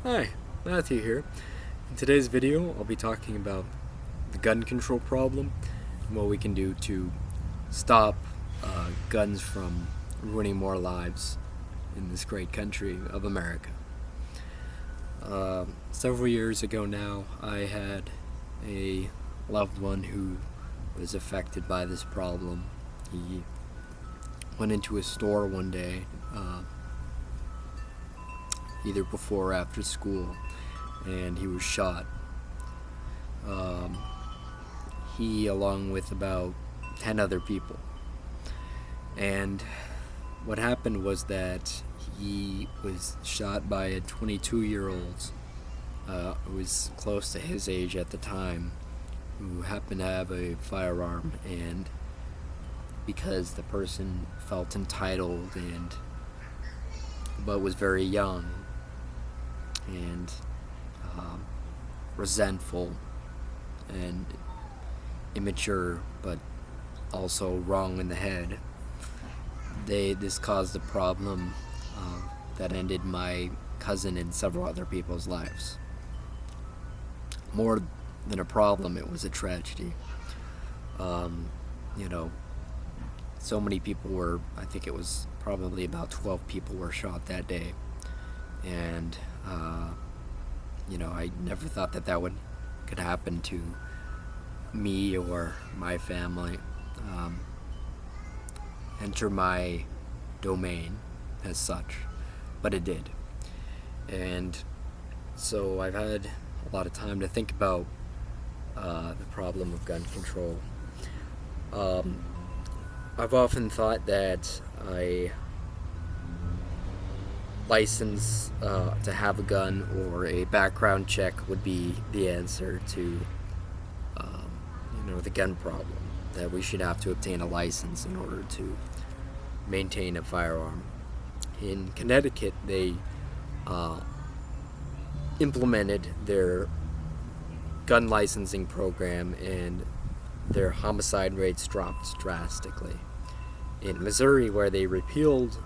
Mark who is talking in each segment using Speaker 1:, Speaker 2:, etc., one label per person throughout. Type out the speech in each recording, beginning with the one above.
Speaker 1: Hi, Matthew here. In today's video, I'll be talking about the gun control problem and what we can do to stop guns from ruining more lives in this great country of America. Several years ago now, I had a loved one who was affected by this problem. He went into a store one day, either before or after school, and he was shot. He, along with about 10 other people. And what happened was that he was shot by a 22-year-old who was close to his age at the time, who happened to have a firearm, and because the person felt entitled but was very young and resentful and immature, but also wrong in the head, this caused a problem that ended my cousin and several other people's lives. More than a problem, it was a tragedy. So many people were, I think it was probably about 12 people were shot that day. And, I never thought that could happen to me or my family, enter my domain as such, but it did. And so I've had a lot of time to think about the problem of gun control. I've often thought that a license to have a gun or a background check would be the answer to the gun problem, that we should have to obtain a license in order to maintain a firearm. In Connecticut, they implemented their gun licensing program, and their homicide rates dropped drastically. In Missouri, where they repealed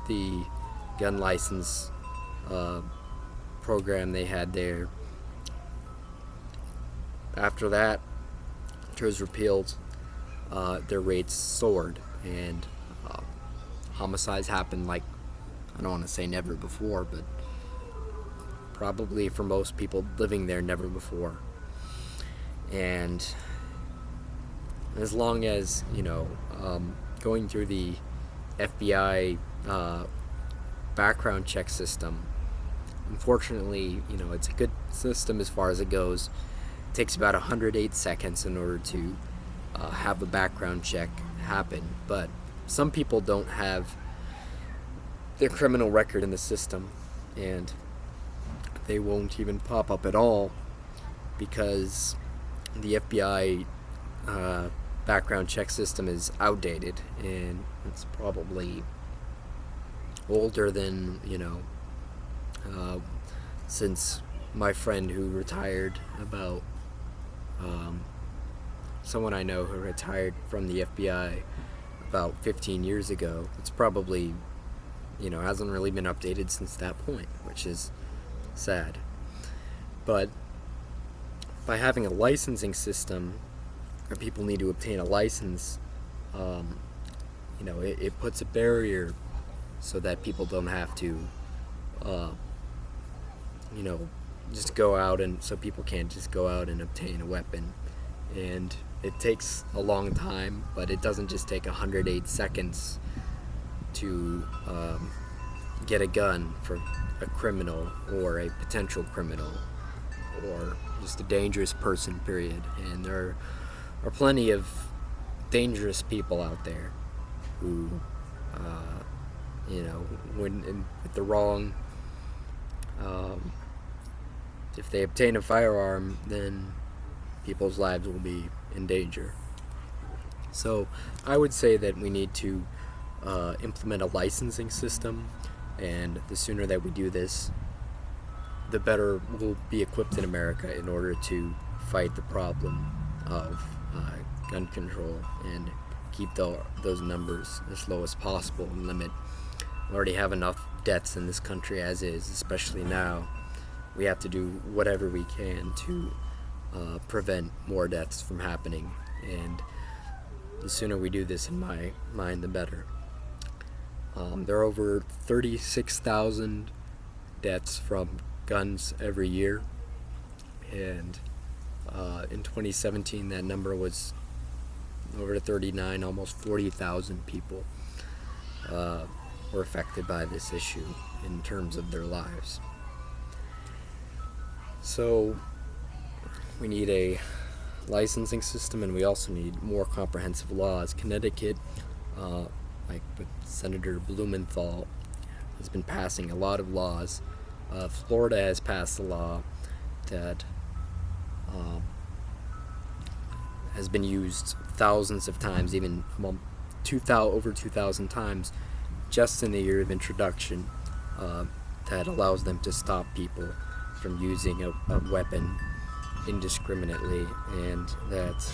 Speaker 1: the gun license program they had there, after that it was repealed, their rates soared, and homicides happened like, I don't want to say never before, but probably for most people living there, never before. And as long as, going through the FBI background check system, unfortunately, it's a good system as far as it goes. It takes about 108 seconds in order to have a background check happen, but some people don't have their criminal record in the system, and they won't even pop up at all because the FBI background check system is outdated, and it's probably older than, since my friend who retired about, someone I know who retired from the FBI about 15 years ago. It's probably, hasn't really been updated since that point, which is sad. But by having a licensing system where people need to obtain a license, it puts a barrier so that people don't have to, just go out, and so people can't just go out and obtain a weapon. And it takes a long time, but it doesn't just take 108 seconds to get a gun for a criminal or a potential criminal or just a dangerous person, period. And there are plenty of dangerous people out there who, when with the wrong, if they obtain a firearm, then people's lives will be in danger. So I would say that we need to implement a licensing system, and the sooner that we do this, the better we'll be equipped in America in order to fight the problem of gun control and keep those numbers as low as possible and limit. We already have enough deaths in this country as is, especially now we have to do whatever we can to prevent more deaths from happening, and the sooner we do this, in my mind, the better. There are over 36,000 deaths from guns every year, and in 2017 that number was over 39, almost 40,000 people were affected by this issue in terms of their lives. So we need a licensing system, and we also need more comprehensive laws. Connecticut, like with Senator Blumenthal, has been passing a lot of laws. Florida has passed a law that has been used thousands of times, even over 2,000 times, just in the year of introduction, that allows them to stop people from using a weapon indiscriminately, and that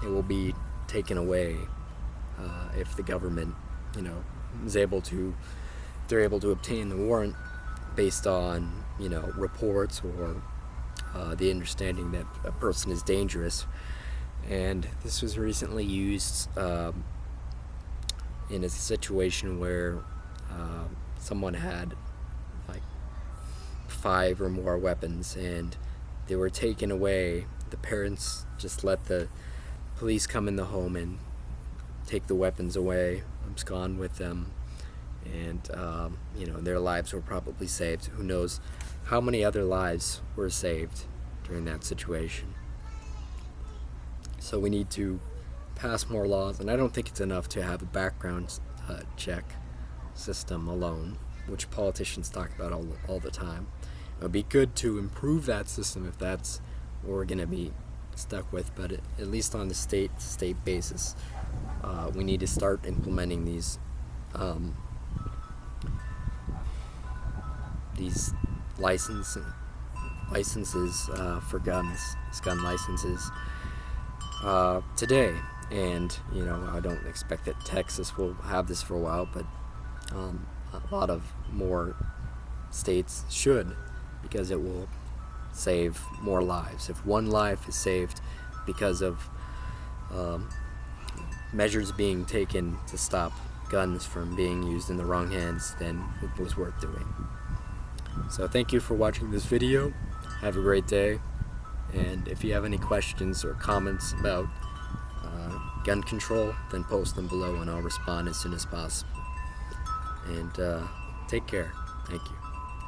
Speaker 1: it will be taken away if the government, is able to, they're able to obtain the warrant based on, reports or the understanding that a person is dangerous. And this was recently used in a situation where someone had like 5 or more weapons, and they were taken away. The parents just let the police come in the home and take the weapons away, abscond with them, and their lives were probably saved. Who knows how many other lives were saved during that situation. So we need to pass more laws, and I don't think it's enough to have a background check system alone, which politicians talk about all the time. It would be good to improve that system if that's what we're going to be stuck with, but at least on the state basis, we need to start implementing these licenses for guns, gun licenses, today. And I don't expect that Texas will have this for a while, but a lot of more states should, because it will save more lives. If one life is saved because of measures being taken to stop guns from being used in the wrong hands, then it was worth doing. So thank you for watching this video. Have a great day, and if you have any questions or comments about gun control, then post them below and I'll respond as soon as possible. And take care. Thank you.